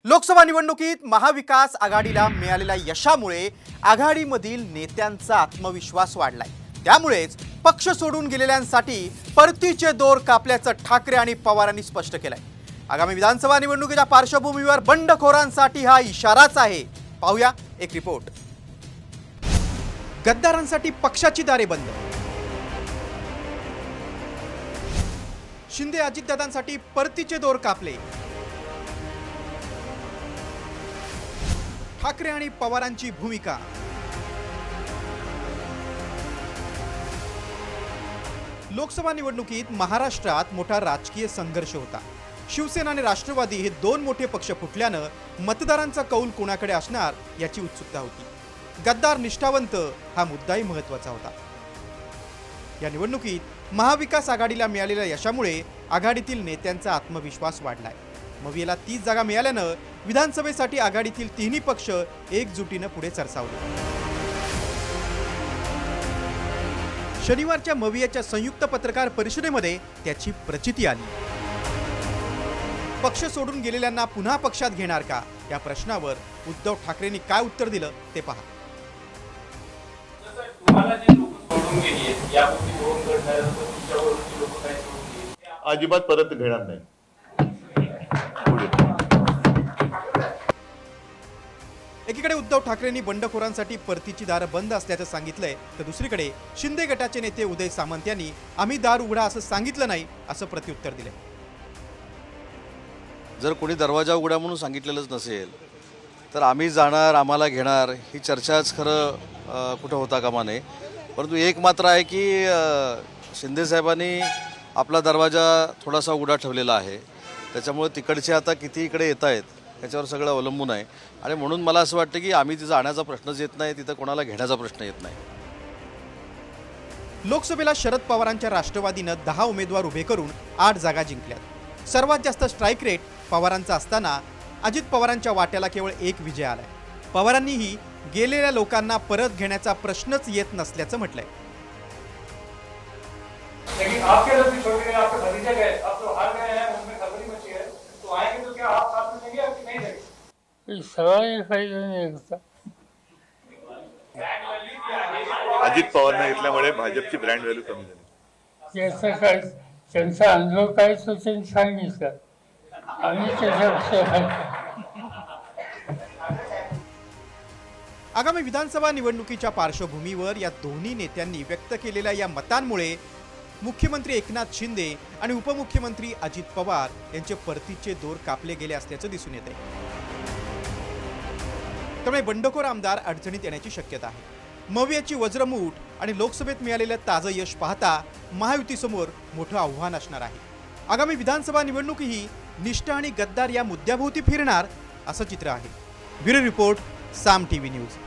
लोकसभा निवडणुकीत महाविकास आघाडीला मिळालेल्या यशामुळे आघाडीमधील नेत्यांचा आत्मविश्वास वाढलाय। त्यामुळेच पक्ष सोडून गेलेल्यांसाठी परतीचे दोर कापल्याचं ठाकरे आणि पवारांनी स्पष्ट केलंय। आगामी विधानसभा निवडणुकीच्या पार्श्वभूमीवर बंडखोरांसाठी हा इशाराच आहे। पाहूया एक रिपोर्ट। गद्दारांसाठी पक्षाची दारे बंद। शिंदे अजितदादांसाठी परतीचे दोर कापले। ठाकरे आणि पवारांची भूमिका। लोकसभा निवडणुकीत महाराष्ट्रात मोठा राजकीय संघर्ष होता। शिवसेना आणि राष्ट्रवादी हे दोन मोठे पक्ष फुटल्यानं मतदारांचा कौल कोणाकडे असणार याची उत्सुकता होती। गद्दार निष्ठावंत हा मुद्दाही महत्त्वाचा होता। या निवडणुकीत महाविकास आघाडीला मिळालेल्या यशामुळे आघाडीतील नेत्यांचा आत्मविश्वास वाढलाय। मवियाला 30 जागा मिळाल्यानं विधानसभेसाठी आघाडीतील तिन्ही पक्ष एकजुटीने पुढे सरसावले। शनिवारच्या मवियाच्या संयुक्त पत्रकार परिषदेमध्ये त्याची प्रचिती आली। पक्ष सोडून गेलेल्यांना पुन्हा पक्षात घेणार का या प्रश्नावर उद्धव ठाकरेंनी काय उत्तर दिलं ते पहा। अजिबात परत घेणार नाही। एकीकडे उद्धव ठाकरेंनी बंडखोरांसाठी परतीची दारं बंद असल्याचं सांगितलंय, तर दुसरीकडे शिंदे गटाचे नेते उदय सामंत यांनी आम्ही दार उघडा असं सांगितलं नाही असं प्रत्युत्तर दिलंय। जर कोणी दरवाजा उघडा म्हणून सांगितलेलंच नसेल तर आम्ही जाणार, आम्हाला घेणार ही चर्चाच खरं कुठं होता कामा नये। परंतु एक मात्र आहे की शिंदे साहेबांनी आपला दरवाजा थोडासा उघडा ठेवलेला आहे। त्याच्यामुळे तिकडचे आता किती इकडे येत आहेत याच्यावर सगळं अवलंबून आहे। आणि म्हणून मला असं वाटतं की आम्ही तिथं जाण्याचा प्रश्नच येत नाही, तिथं कोणाला घेण्याचा प्रश्न येत नाही। लोकसभेला शरद पवारांच्या राष्ट्रवादीनं 10 उमेदवार उभे करून 8 जागा जिंकल्यात। सर्वात जास्त स्ट्राईक रेट पवारांचा असताना अजित पवारांच्या वाट्याला केवळ 1 विजय आलाय। पवारांनीही गेलेल्या लोकांना परत घेण्याचा प्रश्नच येत नसल्याचं म्हटलंय। लेकिन आपके लोग भी छोड़ के आपके भतीजे गए, आप तो हार गए हैं, उनमें खबरी मची है, तो आएंगे तो क्या आप साथ में देंगे या नहीं देंगे? सवाल काही नाही होता। अजित पवारांना घेतल्यामुळे भाजपची ब्रँड व्हॅल्यू कमी झाली। याचं काय त्यांचा अनुभव काय तो त्यांनी सांगितलं, आम्ही त्याच्या आगामी विधानसभा निवडणुकीच्या पार्श्वभूमीवर या दोन्ही नेत्यांनी व्यक्त केलेल्या या मतांमुळे मुख्यमंत्री एकनाथ शिंदे आणि उपमुख्यमंत्री अजित पवार यांचे परतीचे दोर कापले गेले असल्याचं दिसून येत आहे। त्यामुळे बंडखोर आमदार अडचणीत येण्याची शक्यता आहे। मवियाची वज्रमूठ आणि लोकसभेत मिळालेलं ताजं यश पाहता महायुतीसमोर मोठं आव्हान असणार आहे। आगामी विधानसभा निवडणुकीही निष्ठा आणि गद्दार या मुद्द्याभोवती फिरणार असं चित्र आहे। ब्युरो रिपोर्ट, साम टीव्ही न्यूज।